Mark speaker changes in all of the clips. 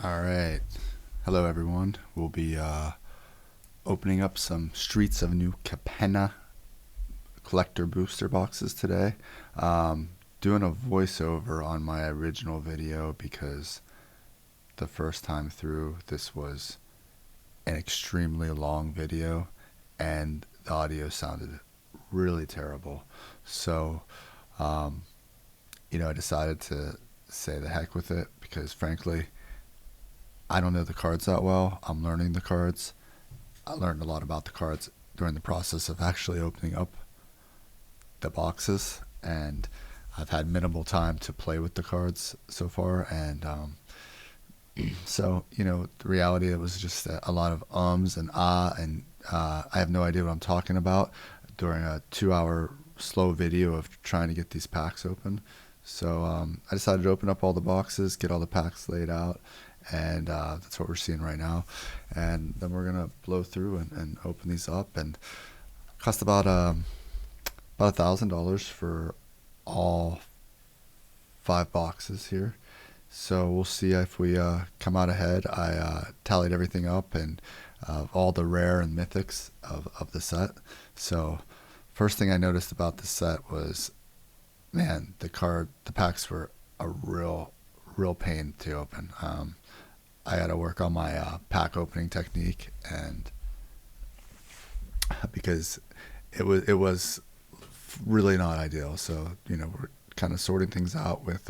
Speaker 1: All right. Hello, everyone. We'll be opening up some Streets of New Capenna collector booster boxes today. Doing a voiceover on my original video because the first time through this was an extremely long video and the audio sounded really terrible. So, um, I decided to say the heck with it because frankly, I don't know the cards that well. I'm learning the cards. I learned a lot about the cards during the process of actually opening up the boxes, and I've had minimal time to play with the cards so far. And so, the reality it was just a lot of ums and and I have no idea what I'm talking about during a 2 hour slow video of trying to get these packs open. So I decided to open up all the boxes, get all the packs laid out, and that's what we're seeing right now. And then we're gonna blow through and open these up, and cost about $1,000 for all 5 boxes here. So we'll see if we come out ahead. I tallied everything up and all the rare and mythics of the set. So first thing I noticed about the set was, man, the packs were a real pain to open. I got to work on my pack opening technique, and because it was really not ideal. So we're kind of sorting things out with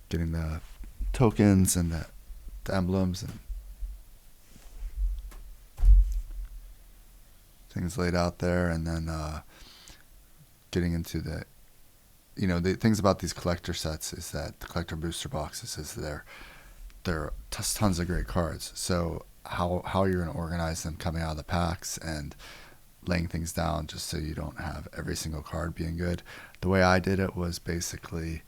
Speaker 1: getting the tokens and the emblems and things laid out there, and then getting into the things about these collector sets is that the collector booster boxes is there are tons of great cards. So how you're going to organize them coming out of the packs and laying things down just so you don't have every single card being good. The way I did it was basically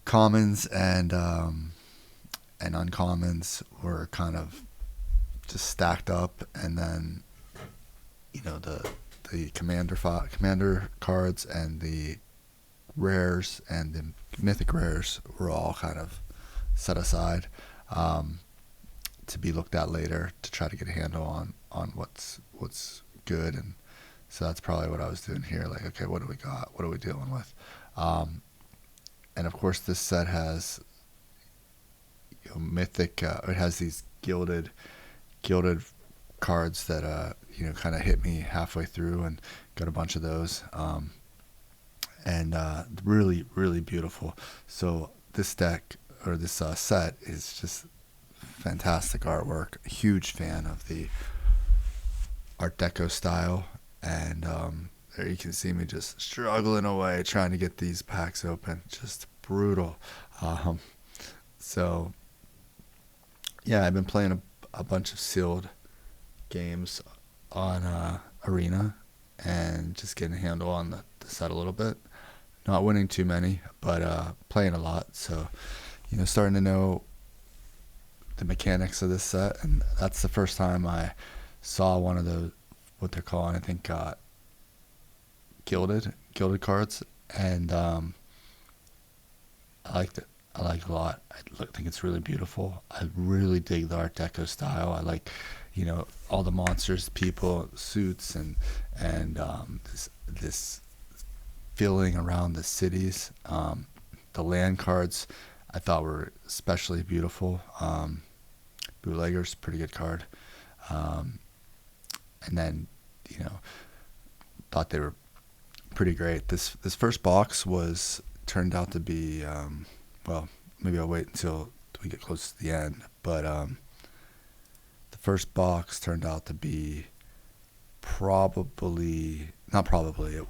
Speaker 1: commons and uncommons were kind of just stacked up, and then the commander cards and the rares and the mythic rares were all kind of set aside to be looked at later to try to get a handle on what's good. And so that's probably what I was doing here. Like, okay, what do we got? What are we dealing with? And of course, this set has mythic. It has these gilded cards that kind of hit me halfway through, and got a bunch of those. And really beautiful. So this deck or this set is just fantastic artwork. Huge fan of the Art Deco style, and there you can see me just struggling away trying to get these packs open. Just brutal. So yeah, I've been playing a bunch of sealed games on Arena and just getting a handle on the set a little bit. Not winning too many, but playing a lot. So starting to know the mechanics of this set, and that's the first time I saw one of those, what they're calling, I think, gilded cards, and I liked it. I like it a lot. I think it's really beautiful. I really dig the Art Deco style. I like, all the monsters, people, suits, and this feeling around the cities. The land cards I thought were especially beautiful. Bootleggers, pretty good card. And then, thought they were pretty great. This first box turned out to be, well, maybe I'll wait until we get close to the end. But the first box turned out to be it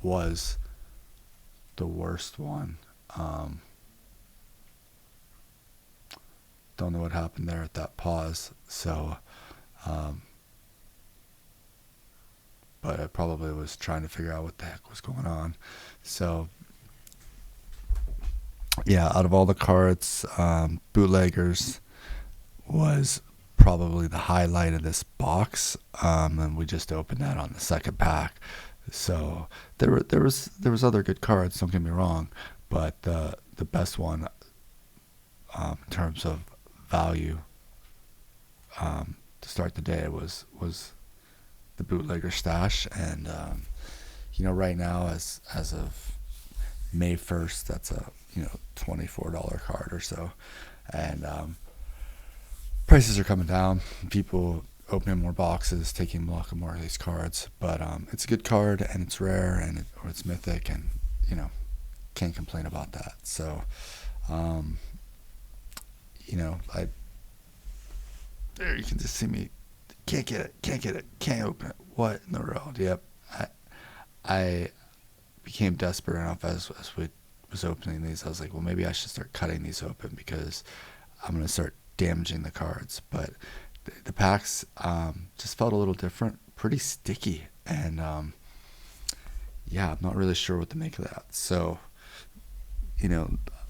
Speaker 1: was the worst one. Don't know what happened there at that pause. So, but I probably was trying to figure out what the heck was going on. So, yeah, out of all the cards, Bootleggers was probably the highlight of this box, and we just opened that on the second pack. So there was other good cards. Don't get me wrong, but the best one in terms of value to start the day was the Bootlegger stash. And right now, as of May 1st, that's a $24 card or so, and prices are coming down. People opening more boxes, taking a lot more of these cards. But it's a good card, and it's rare, and or it's mythic, and can't complain about that. So I there you can just see me. Can't get it, can't open it. What in the world? Yep. I became desperate enough as we was opening these. I was like, well, maybe I should start cutting these open because I'm going to start damaging the cards. But the packs just felt a little different, pretty sticky, and I'm not really sure what to make of that. So,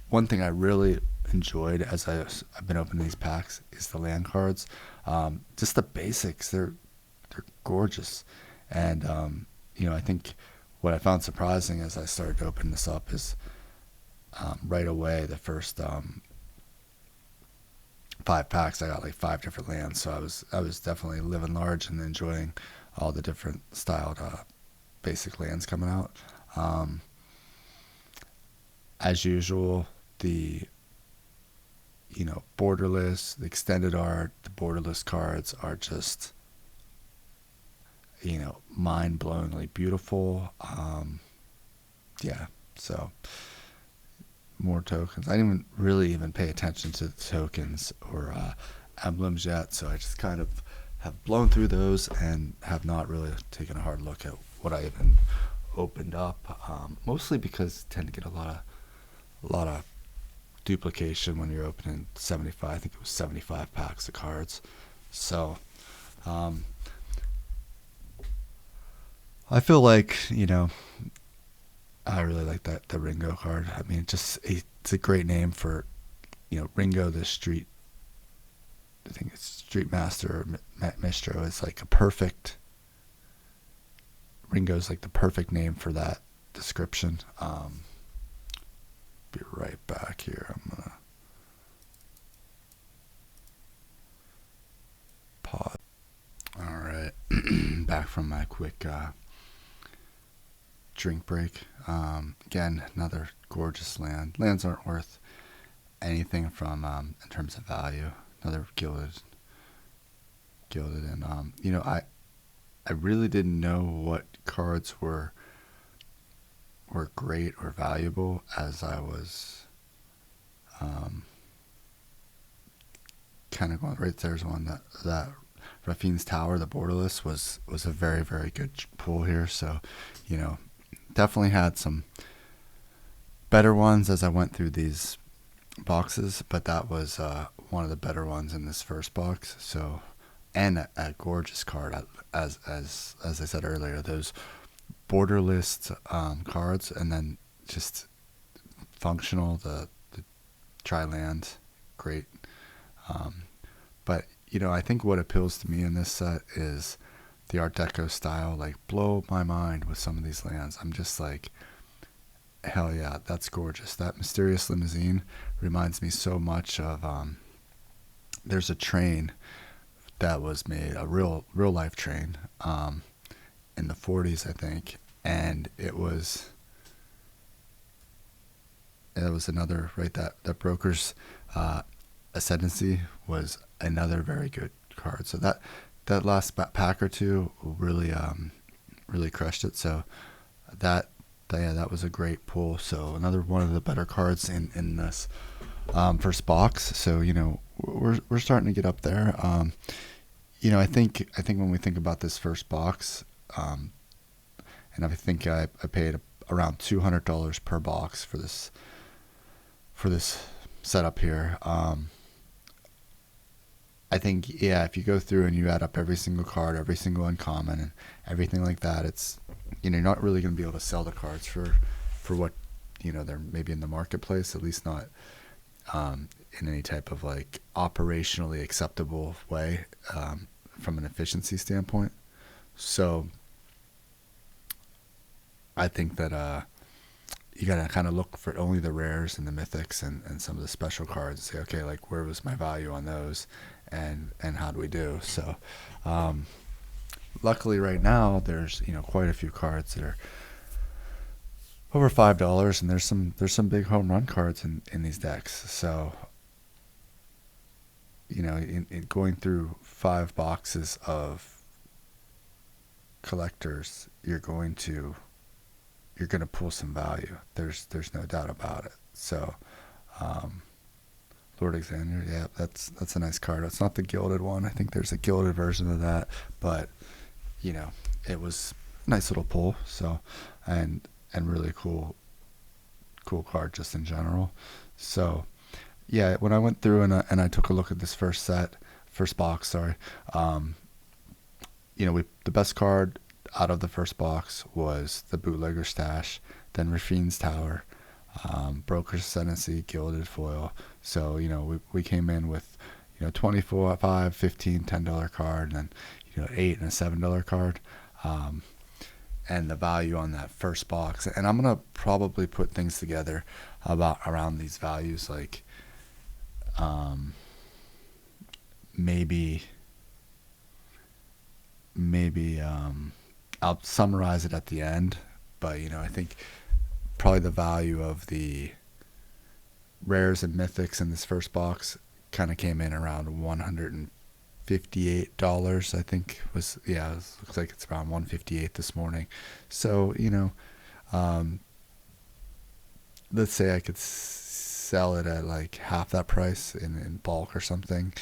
Speaker 1: one thing I really enjoyed as I've been opening these packs is the land cards. Just the basics, they're gorgeous, and I think what I found surprising as I started to open this up is right away the first 5 packs I got like 5 different lands. So I was definitely living large and enjoying all the different styled basic lands coming out. As usual, the Borderless, the extended art, the Borderless cards are just mind-blowingly beautiful. So more tokens. I didn't really pay attention to the tokens or emblems yet, so I just kind of have blown through those and have not really taken a hard look at what I even opened up. Mostly because I tend to get a lot of duplication when you're opening 75. I think it was 75 packs of cards. So I feel like I really like the Ringo card. I mean, it's a great name for Ringo the Street. I think it's Street Master or Mistro. It's like a perfect. Ringo's like the perfect name for that description. Be right back here. I'm gonna pause. All right, back from my quick drink break. Again, another gorgeous land. Lands aren't worth anything from in terms of value. Another gilded, and I really didn't know what cards were great or valuable as I was kind of going. Right there's one that Raffine's Tower, the Borderless, was a very, very good pull here. So definitely had some better ones as I went through these boxes, but that was one of the better ones in this first box. So, and a gorgeous card, as I said earlier, those Borderless cards, and then just functional, the tri-land, great. But I think what appeals to me in this set is the Art Deco style. Like, blow my mind with some of these lands. I'm just like, hell yeah, that's gorgeous. That Mysterious Limousine reminds me so much of there's a train that was made, a real life train, in the 40s, I think, and it was another, right, that Broker's Ascendancy was another very good card. So that last pack or two really crushed it. So that was a great pull. So another one of the better cards in this first box. So we're starting to get up there. I think when we think about this first box, and I think I paid around $200 per box for this setup here. I think, if you go through and you add up every single card, every single uncommon, and everything like that, it's you're not really going to be able to sell the cards for what they're maybe in the marketplace, at least not in any type of like operationally acceptable way from an efficiency standpoint. So I think that you gotta kind of look for only the rares and the mythics and some of the special cards and say, okay, like where was my value on those, and how do we do? So luckily right now there's quite a few cards that are over $5, and there's some big home run cards in these decks. So in going through 5 boxes of collectors, you're going to pull some value. There's no doubt about it. So Lord Xander, yeah, that's a nice card. It's not the gilded one. I think there's a gilded version of that, but it was a nice little pull. So and really cool card just in general. So yeah, when I went through and I took a look at this first box, sorry, the best card out of the first box was the Bootlegger Stash, then Raffine's Tower, Broker's Ascendancy, Gilded Foil. So we came in with 24, 5, 15, $10 card, and then $8 and a $7 card. And the value on that first box, and I'm gonna probably put things together around these values, like maybe I'll summarize it at the end, but I think probably the value of the rares and mythics in this first box kind of came in around $158. I think looks like it's around 158 this morning. So let's say I could sell it at like half that price in bulk or something.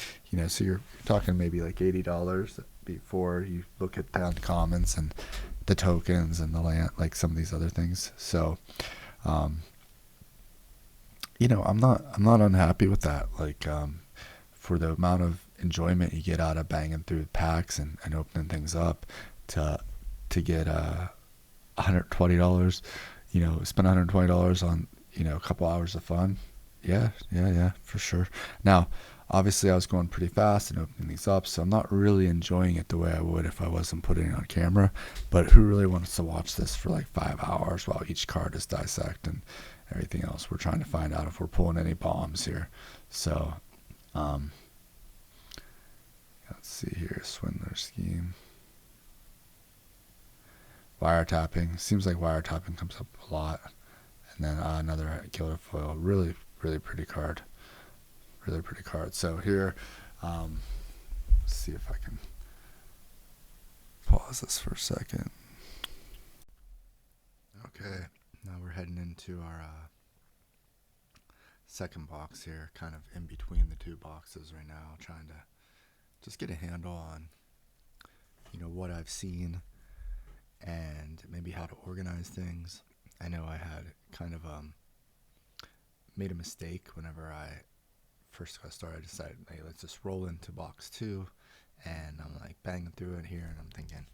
Speaker 1: So you're talking maybe like $80 before you look at the uncommons and the tokens and the land, like some of these other things. So I'm not unhappy with that. Like for the amount of enjoyment you get out of banging through packs and opening things up, to get $120, spend $120 on a couple hours of fun. Yeah, for sure. Now obviously I was going pretty fast and opening these up, so I'm not really enjoying it the way I would if I wasn't putting it on camera. But who really wants to watch this for like 5 hours while each card is dissected and everything else? We're trying to find out if we're pulling any bombs here. So let's see here. Swindler scheme, wiretapping. Seems like wiretapping comes up a lot. And then another Gilded Foil. Really pretty card. Really pretty card. So here, let's see if I can pause this for a second. Okay, now we're heading into our second box here, kind of in between the two boxes right now, trying to just get a handle on what I've seen and maybe how to organize things. I know I had kind of made a mistake whenever I first got started. I decided, hey, let's just roll into box 2, and I'm like banging through it here, and I'm thinking,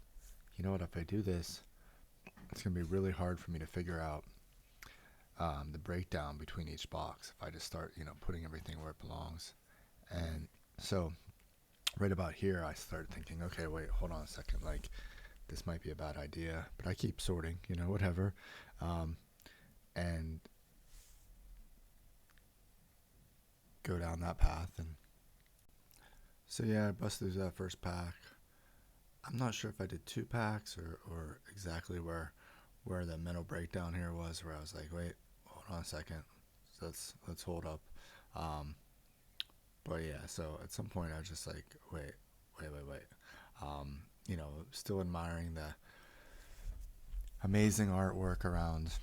Speaker 1: you know what, if I do this, it's gonna be really hard for me to figure out the breakdown between each box if I just start putting everything where it belongs. And so right about here I started thinking, okay, wait, hold on a second, like this might be a bad idea, but I keep sorting, whatever, and go down that path. And so yeah, I busted through that first pack. I'm not sure if I did 2 packs or exactly where the mental breakdown here was, where I was like, wait, hold on a second, so let's hold up. But yeah, so at some point I was just like, wait. Still admiring the amazing artwork around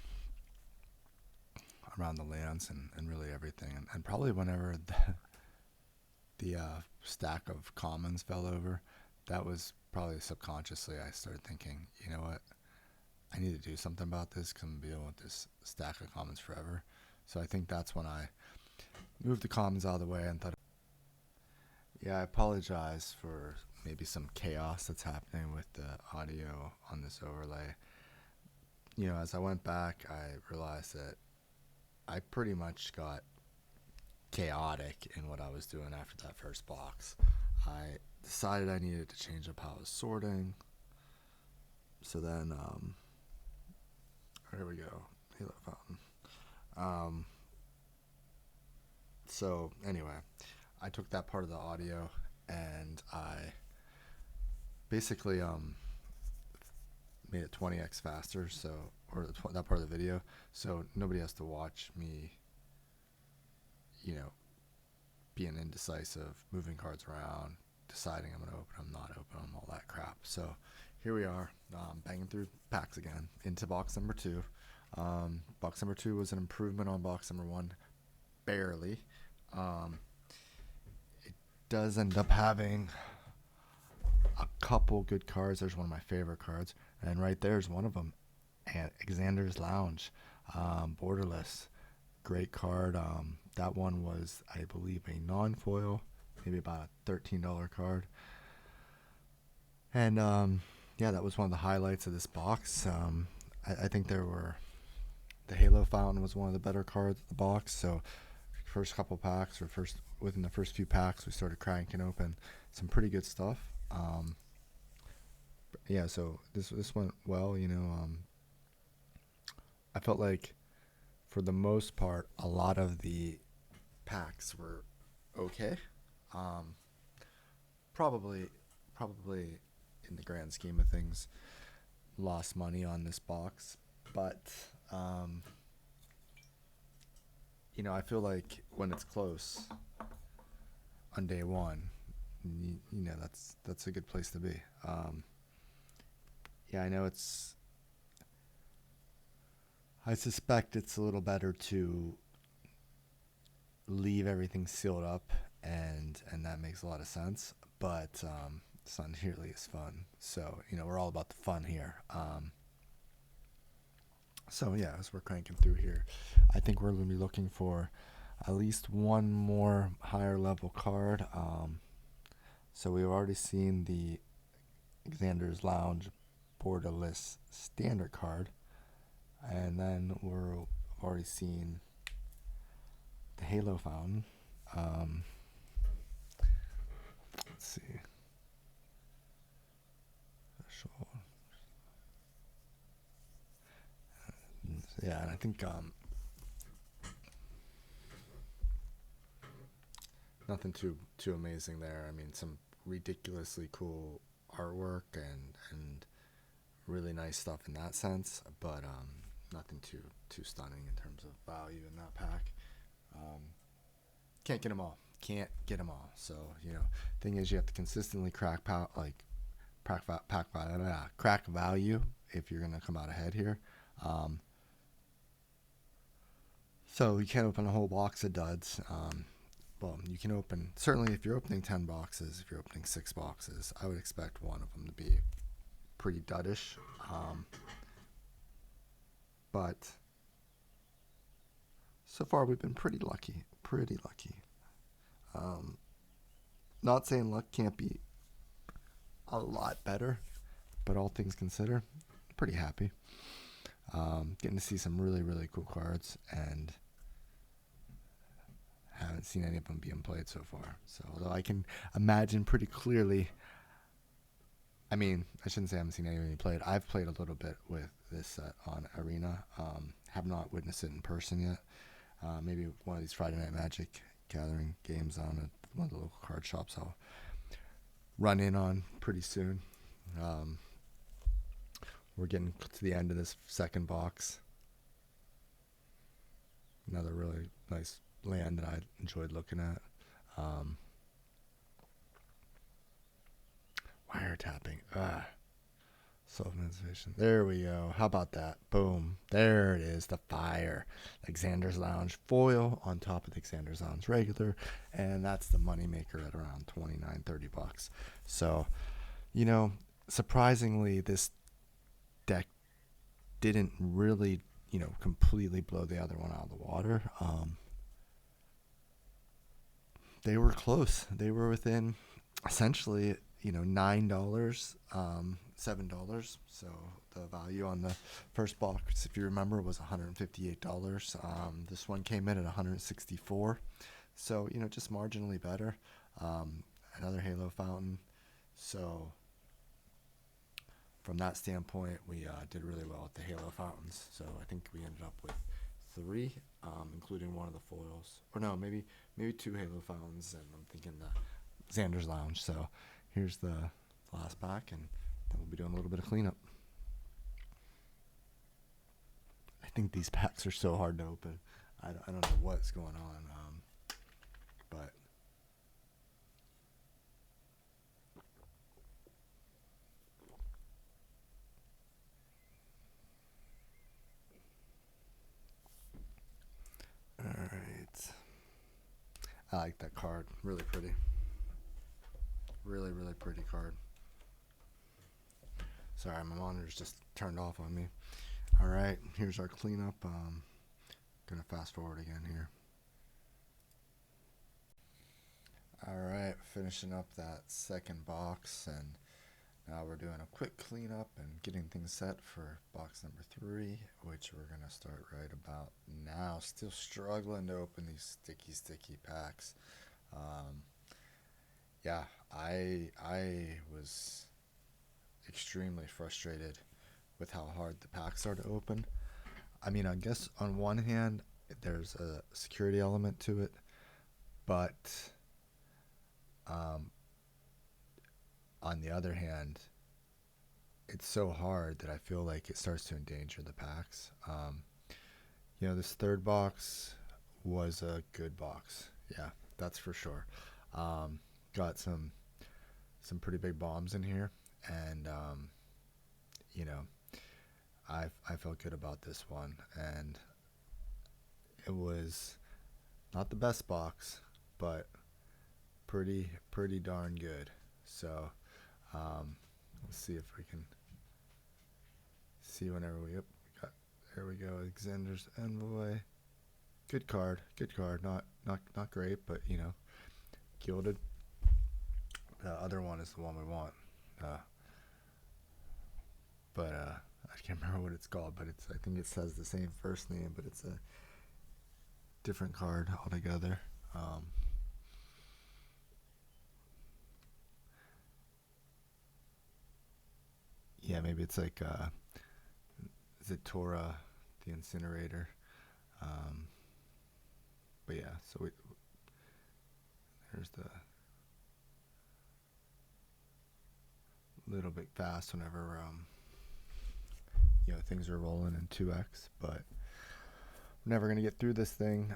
Speaker 1: the lands and really everything. And probably whenever the stack of commons fell over, that was probably subconsciously I started thinking, you know what, I need to do something about this because I'm dealing with this stack of commons forever. So I think that's when I moved the commons out of the way and thought, yeah, I apologize for maybe some chaos that's happening with the audio on this overlay. As I went back, I realized that I pretty much got chaotic in what I was doing after that first box. I decided I needed to change up how I was sorting. So then, here we go. Halo Fountain. So anyway, I took that part of the audio and I basically made it 20x faster, so, or that part of the video, so nobody has to watch me, being indecisive, moving cards around, deciding I'm going to open them, not open them, all that crap. So here we are, banging through packs again into box number 2. Box number 2 was an improvement on box number 1, barely. It does end up having a couple good cards. There's one of my favorite cards, and right there's one of them, and Xander's Lounge, Borderless, great card. That one was, I believe, a non-foil, maybe about a $13 card, and yeah, that was one of the highlights of this box. I think the Halo Fountain was one of the better cards of the box. So first couple packs, or within the first few packs, we started cranking open some pretty good stuff. Yeah, so this went well. I felt like for the most part, a lot of the packs were okay. Probably in the grand scheme of things, lost money on this box, but I feel like when it's close on day one, that's a good place to be. Yeah, I know I suspect it's a little better to leave everything sealed up, and that makes a lot of sense, but it's not nearly as fun. So, we're all about the fun here. So yeah, as we're cranking through here, I think we're going to be looking for at least one more higher level card. So we've already seen the Xander's Lounge Borderless standard card, and then we've already seen the Halo Fountain. Let's see. Yeah, and I think nothing too amazing there. I mean, some ridiculously cool artwork and really nice stuff in that sense, but nothing too stunning in terms of value in that pack. Can't get them all. So thing is, you have to consistently crack value if you're gonna come out ahead here. So you can't open a whole box of duds. Well, you can open, certainly if you're opening 10 boxes, if you're opening 6 boxes, I would expect one of them to be pretty duddish. But so far we've been pretty lucky. Not saying luck can't be a lot better, but all things considered, pretty happy. Getting to see some really, really cool cards, and haven't seen any of them being played so far. So although I can imagine pretty clearly, I mean, I shouldn't say I haven't seen any of them played. I've played a little bit with this set on Arena. Have not witnessed it in person yet. Maybe one of these Friday Night Magic gathering games on one of the local card shops I'll run in on pretty soon. We're getting to the end of this second box. Another really nice land that I enjoyed looking at. Wiretapping. Self-manifestation. There we go. How about that? Boom. There it is. The fire. Xander's Lounge foil on top of the Xander's Lounge regular. And that's the moneymaker at around $29-$30. So, surprisingly, this deck didn't really, completely blow the other one out of the water. They were close. They were within essentially, $9, $7. So the value on the first box, if you remember, was $158. This one came in at $164. So, just marginally better. Another Halo Fountain. So from that standpoint, we did really well with the Halo Fountains. So I think we ended up with
Speaker 2: 3, including one of the foils. Or no, maybe 2 Halo Fountains, and I'm thinking the Xander's Lounge. So here's the last pack, and then we'll be doing a little bit of cleanup. I think these packs are so hard to open. I don't know what's going on, but all right. I like that card. Really pretty. Really, really pretty card. Sorry, my monitor's just turned off on me. All right, here's our cleanup. Gonna fast forward again here. All right, finishing up that second box, and now we're doing a quick cleanup and getting things set for box number 3, which we're gonna start right about now. Still struggling to open these sticky packs. Yeah, I was extremely frustrated with how hard the packs are to open. I mean, I guess on one hand, there's a security element to it, but on the other hand, it's so hard that I feel like it starts to endanger the packs. This third box was a good box. Yeah, that's for sure. Got some pretty big bombs in here, and I felt good about this one, and it was not the best box, but pretty darn good. So let's see if we can see whenever we got. There we go. Xander's Envoy. Good card. Not great, but Gilded. The other one is the one we want. But I can't remember what it's called, but I think it says the same first name, but it's a different card altogether. Yeah, maybe it's like is it Torah, the Incinerator? But yeah, so there's the little bit fast whenever things are rolling in 2x, but we're never gonna get through this thing.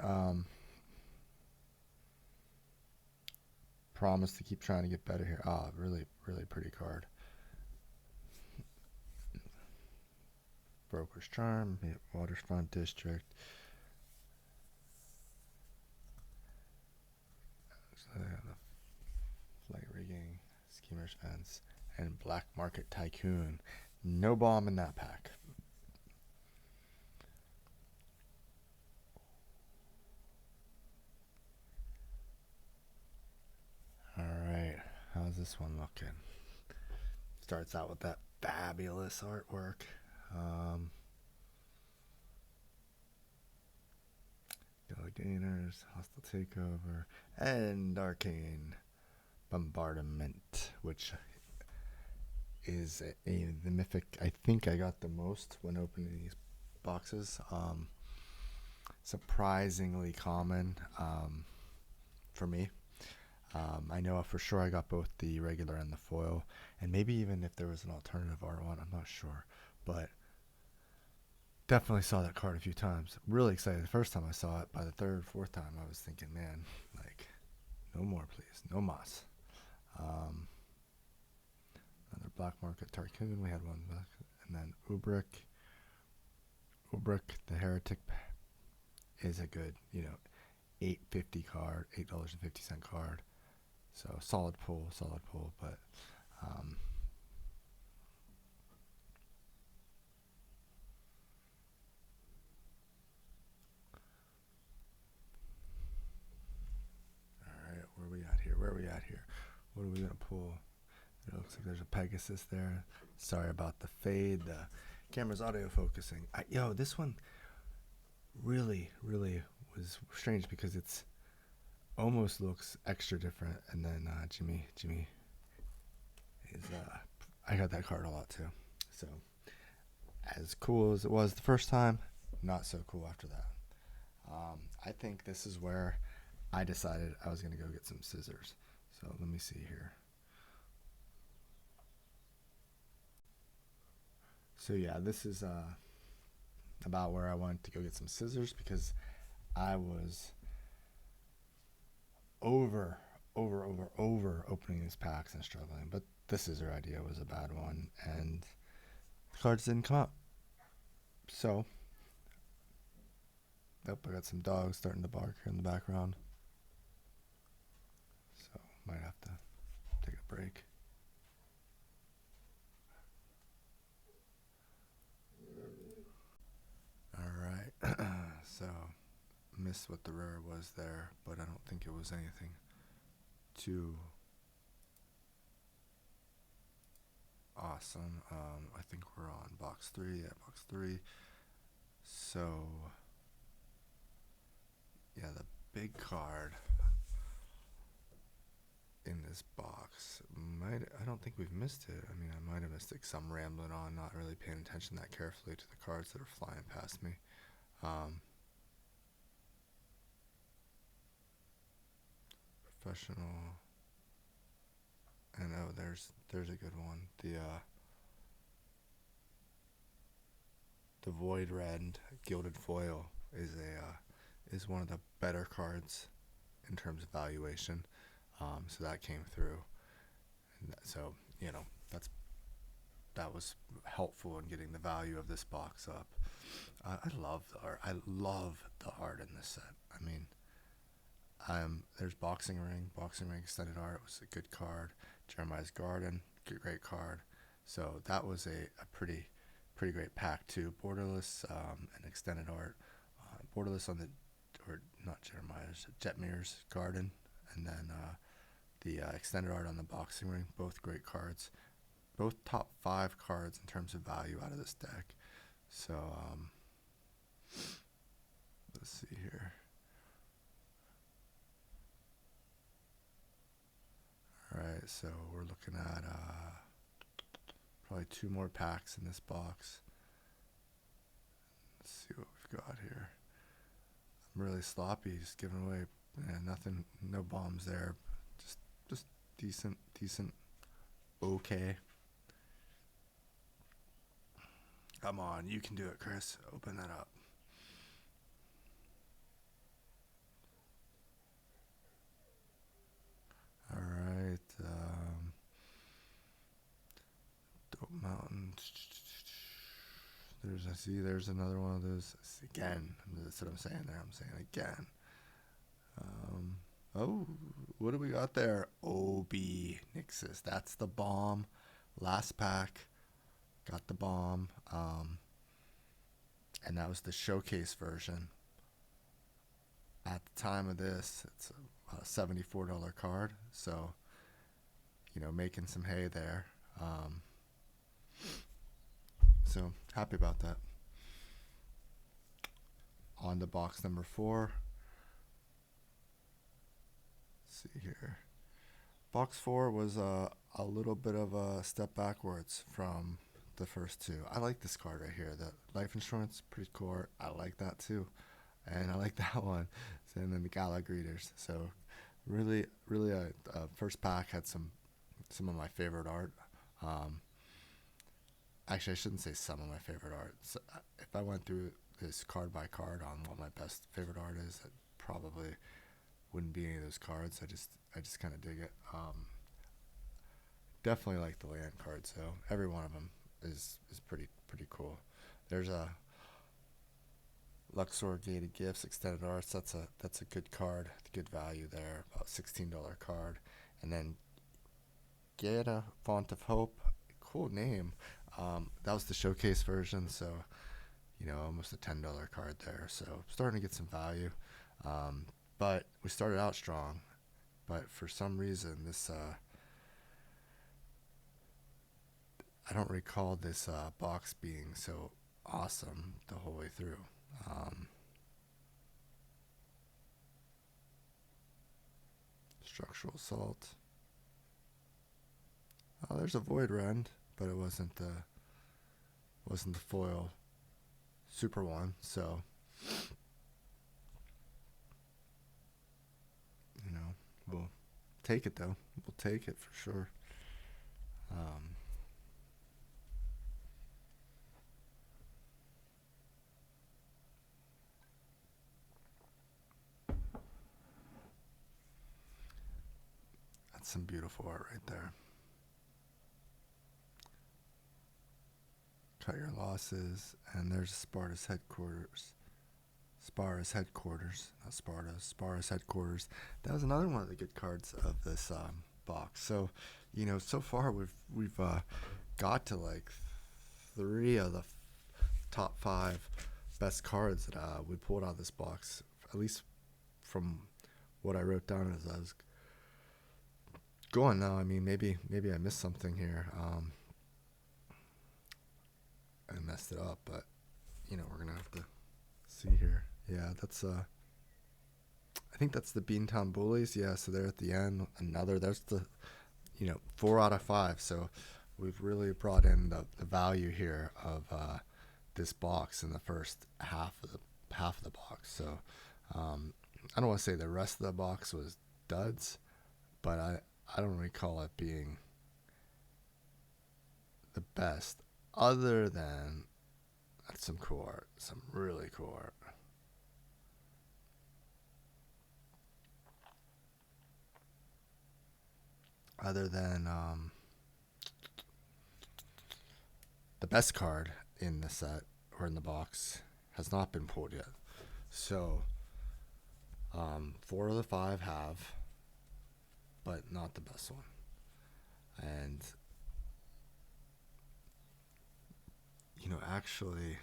Speaker 2: Promise to keep trying to get better here. Really pretty card. Broker's Charm, Waterfront District. So they have the Flight Rigging, Schemer's Fence, and Black Market Tycoon. No bomb in that pack. Alright, how's this one looking? Starts out with that fabulous artwork. Gainers, Hostile Takeover, and Arcane Bombardment, which is the mythic I think I got the most when opening these boxes. Surprisingly common for me. I know for sure I got both the regular and the foil, and maybe even if there was an alternative R1, I'm not sure, but definitely saw that card a few times. Really excited the first time I saw it. By the third, fourth time, I was thinking, man, like, no more, please, no mas. Another Black Market Tycoon. We had one back, and then Ubrick, the Heretic, is a good, $8.50 card, $8.50 card. So solid pull, but Alright, where are we at here? What are we gonna pull? It looks like there's a Pegasus there. Sorry about the fade. The camera's auto focusing. This one really was strange because it's almost looks extra different. And then Jimmy is I got that card a lot too. So as cool as it was the first time, not so cool after that. I think this is where I decided I was going to go get some scissors. So let me see here. So yeah, this is about where I went to go get some scissors because I was over opening these packs and struggling. But the scissor idea was a bad one, and the cards didn't come up. So, I got some dogs starting to bark here in the background. So, might have to take a break. Alright, so missed what the rare was there, but I don't think it was anything too awesome. I think we're on box 3. Yeah, box 3. So, yeah, the big card in this box I don't think we've missed it. I mean, I might have missed it because I'm rambling on, not really paying attention that carefully to the cards that are flying past me. Professional, and oh, there's a good one. The Void Rend Gilded Foil is one of the better cards in terms of valuation. So that came through, and so that was helpful in getting the value of this box up. I love the art. I love the art in this set. I mean, there's Boxing Ring extended art was a good card. Jeremiah's Garden, great card. So that was a pretty great pack too. Borderless and extended art. Borderless on or not Jeremiah's, Jetmir's Garden, and then the extended art on the Boxing Ring. Both great cards. Both top 5 cards in terms of value out of this deck. So let's see here. Alright, so we're looking at probably 2 more packs in this box. Let's see what we've got here. I'm really sloppy, just giving away nothing, no bombs there. Just decent, okay. Come on, you can do it, Chris. Open that up. Alright, Dope Mountain. There's another one of those. Again, that's what I'm saying there. I'm saying again. Oh, what do we got there? OB Nixilis. That's the bomb. Last pack. Got the bomb. And that was the showcase version. At the time of this, it's about a $74 card. So, making some hay there. So, happy about that. On to box number 4. Let's see here. Box 4 was a little bit of a step backwards from the first 2. I like this card right here. The life insurance, pretty cool. I like that too. And I like that one. And then the Gala Greeters. So really, first pack had some of my favorite art. Actually, I shouldn't say some of my favorite art. So if I went through this card by card on what my best favorite art is, it probably wouldn't be any of those cards. I just kind of dig it. Definitely like the land cards, though. Every one of them is pretty cool. There's a Luxor Gated Gifts Extended Arts. That's a good card, good value there, about $16 card. And then Gaeta Font of Hope, cool name. That was the showcase version, so almost a $10 card there. So starting to get some value. But we started out strong, but for some reason this I don't recall this box being so awesome the whole way through. Structural Assault. Oh, there's a Void Rend, but it wasn't the foil super one. So We'll take it though. We'll take it for sure. Um, that's some beautiful art right there. Cut your losses, and there's Sparta's headquarters. Spara's headquarters, not Sparta. Spara's headquarters. That was another one of the good cards of this box. So, so far we've got to like 3 of the top 5 best cards that we pulled out of this box. At least from what I wrote down as I was going. Now, I mean, maybe I missed something here. I messed it up, but we're gonna have to see here. Yeah, that's I think that's the Beantown Bullies. Yeah, so they're at the end. There's the 4 out of 5. So we've really brought in the value here of this box in the first half of the box. So I don't want to say the rest of the box was duds, but I don't recall it being the best, other than that's some cool art, some really cool art. Other than the best card in the set or in the box has not been pulled yet. So 4 of the 5 have, but not the best one. And actually,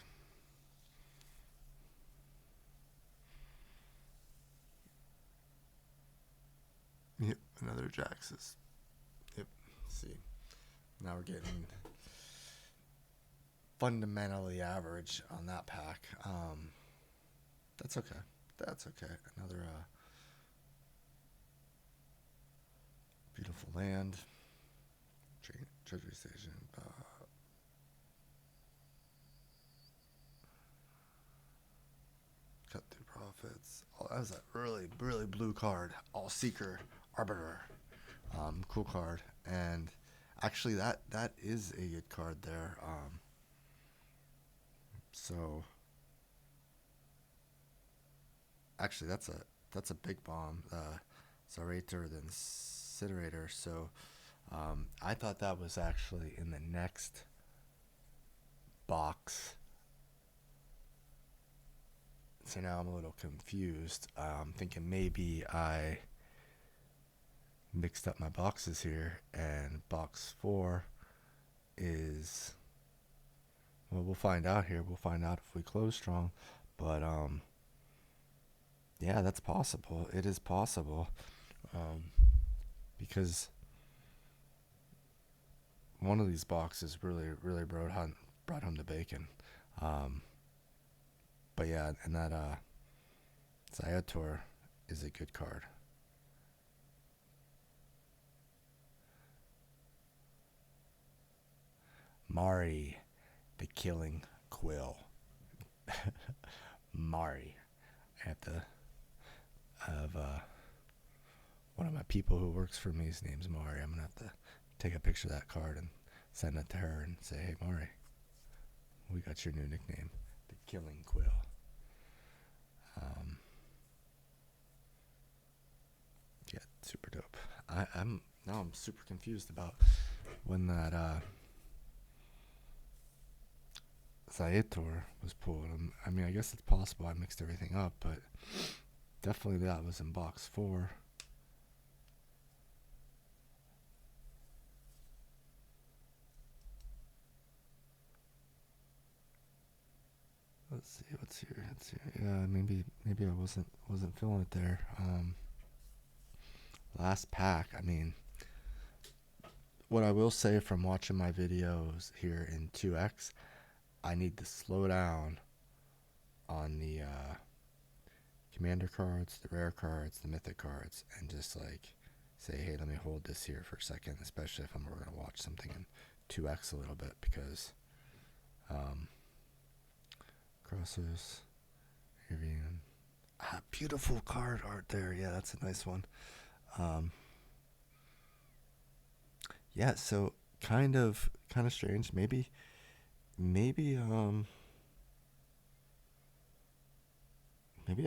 Speaker 2: yep, another Jax's. Yep. See, now we're getting fundamentally average on that pack. That's okay. That's okay. Another beautiful land. Treasury station. Cut through profits. Oh, that was a really, really blue card. All Seeker, Arbiter. Cool card. And actually, that is a good card there. So actually, that's a big bomb. Zerator, then Incinerator. So I thought that was actually in the next box. So now I'm a little confused. I'm thinking maybe I mixed up my boxes here, and box 4 is, well, we'll find out here. We'll find out if we close strong. But yeah, that's possible. It is possible. Because one of these boxes really, really brought home the bacon. But yeah, and that Zerator is a good card. Mari, the Killing Quill. Mari. I have one of my people who works for me, his name's Mari. I'm going to have to take a picture of that card and send it to her and say, hey, Mari, we got your new nickname, the Killing Quill. Yeah, super dope. I'm super confused about when that Zerator was pulled. I mean, I guess it's possible I mixed everything up, but definitely that was in box 4. Let's see what's here. Yeah, maybe I wasn't feeling it there. Last pack. I mean, what I will say from watching my videos here in 2X, I need to slow down on the commander cards, the rare cards, the mythic cards, and just like say, hey, let me hold this here for a second, especially if I'm going to watch something in 2X a little bit, because Crossers, beautiful card art there. Yeah, that's a nice one. Um, yeah, so kind of strange. Maybe maybe I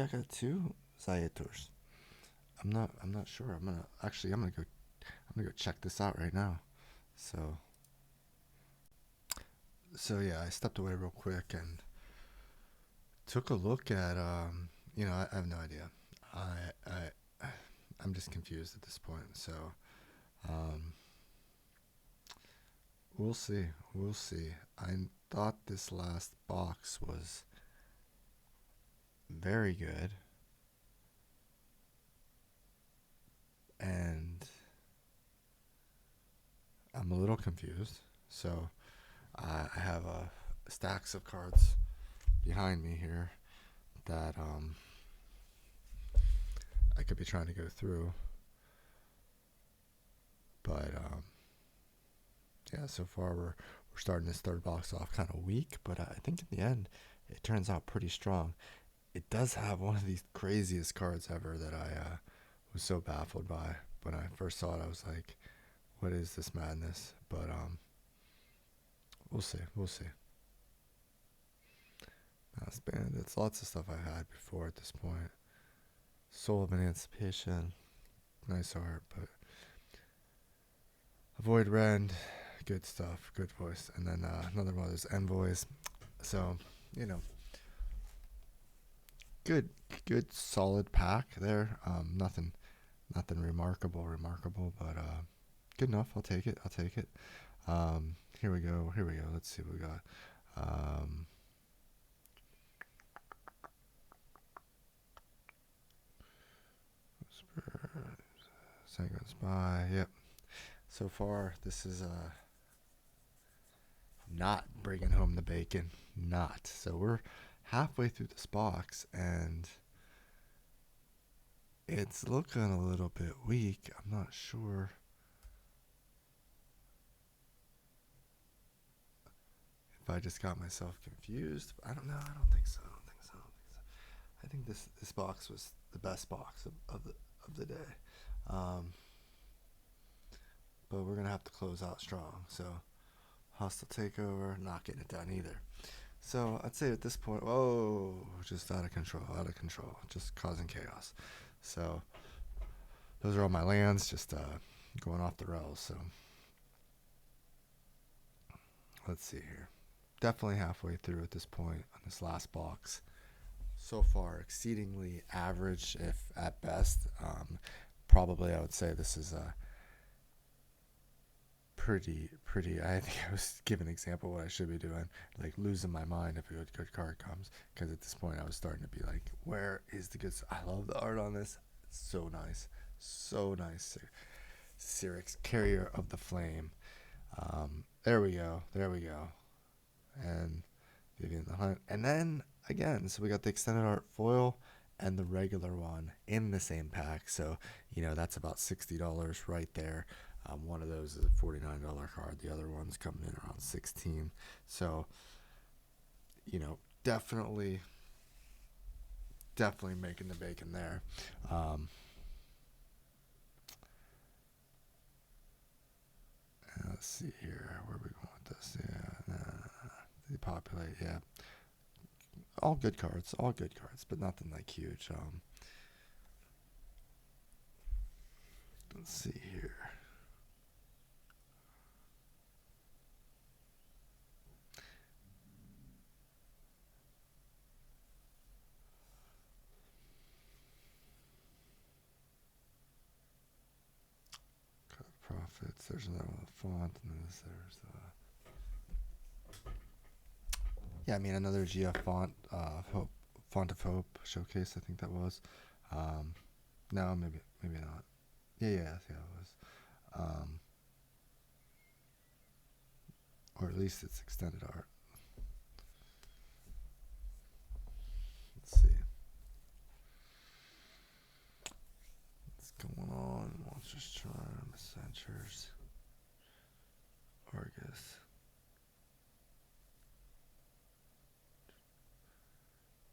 Speaker 2: got two Zayators. I'm not sure. I'm gonna go check this out right now. So yeah, I stepped away real quick and took a look at I have no idea. I'm just confused at this point. So um we'll see. We'll see. I thought this last box was very good, and I'm a little confused. So I have stacks of cards behind me here that I could be trying to go through, but yeah, so far we're starting this third box off kind of weak, but I think in the end it turns out pretty strong. It does have one of the craziest cards ever that I was so baffled by when I first saw it. I was like, "What is this madness?" But we'll see. We'll see. Mass Bandits, lots of stuff I've had before at this point. Soul of Emancipation, nice art, but Avoid Rend, good stuff, good voice. And then another one is Envoys. So, you know, good, good, solid pack there. Nothing remarkable, but good enough. I'll take it. I'll take it. Here we go. Here we go. Let's see what we got. Um, Sanguine Spy. Yep. So far, this is not bringing home the bacon. Not. So we're halfway through this box, and it's looking a little bit weak. I'm not sure if I just got myself confused. I don't know. I don't think so. I think this box was the best box of the day. Um, but we're gonna have to close out strong. So hostile takeover, not getting it done either. So I'd say at this point, whoa, just out of control, just causing chaos. So those are all my lands, just going off the rails. So let's see here. Definitely halfway through at this point on this last box. So far, exceedingly average, if at best. Probably, I would say this is a pretty. I think I was giving an example of what I should be doing, like losing my mind if a good card comes. Because at this point, I was starting to be like, where is the good? I love the art on this. It's so nice, so nice. Syrix, Carrier of the Flame. There we go. And Vivian the Hunt. And then again, so we got the extended art foil and the regular one in the same pack. So, that's about $60 right there. One of those is a $49 card. The other one's coming in around 16. So, definitely making the bacon there. Let's see here. Where are we going with this? Yeah, depopulate. Yeah, all good cards, but nothing like huge. Let's see here. Cut profits. There's another one, font, and then there's yeah. I mean another GF font, Hope, Font of Hope showcase. I think that was. No, maybe not. Yeah, it was. Or at least it's extended art. Let's see. What's going on? Monsters Charm, Essentials, Argus.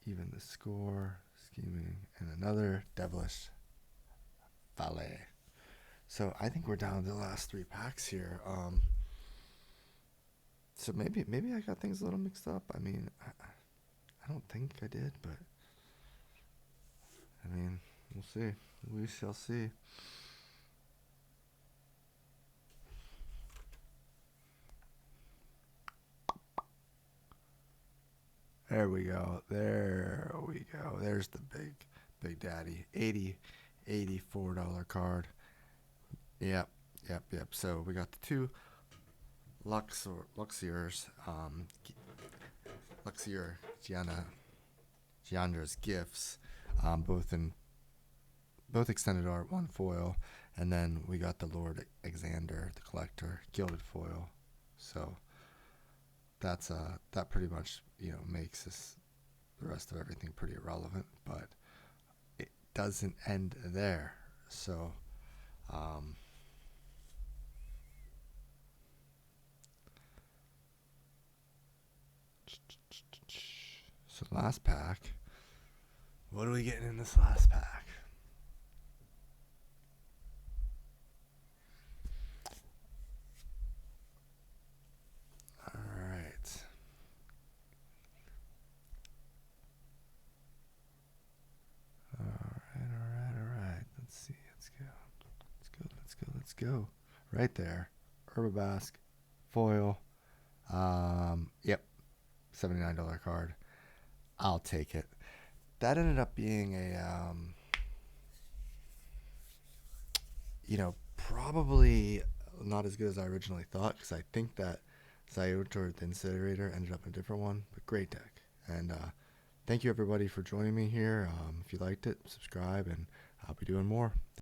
Speaker 2: Even the score, scheming, and another devilish valet. So I think we're down to the last 3 packs here. So maybe I got things a little mixed up. I mean, I don't think I did, but I mean, we'll see. We shall see. There we go. There we go. There's the big daddy. $84 card. Yep. So we got the two Luxiors, Luxior Xander's gifts, both extended art, one foil, and then we got the Lord Xander, the collector, gilded foil. So that pretty much makes the rest of everything pretty irrelevant, but it doesn't end there. So last pack. What are we getting in this last pack? All right. Let's see. Let's go. Right there. Herbabask, foil. Yep. $79 card. I'll take it. That ended up being a, probably not as good as I originally thought, because I think that Zyotor the Incinerator ended up in a different one, but great deck. And thank you everybody for joining me here. If you liked it, subscribe, and I'll be doing more.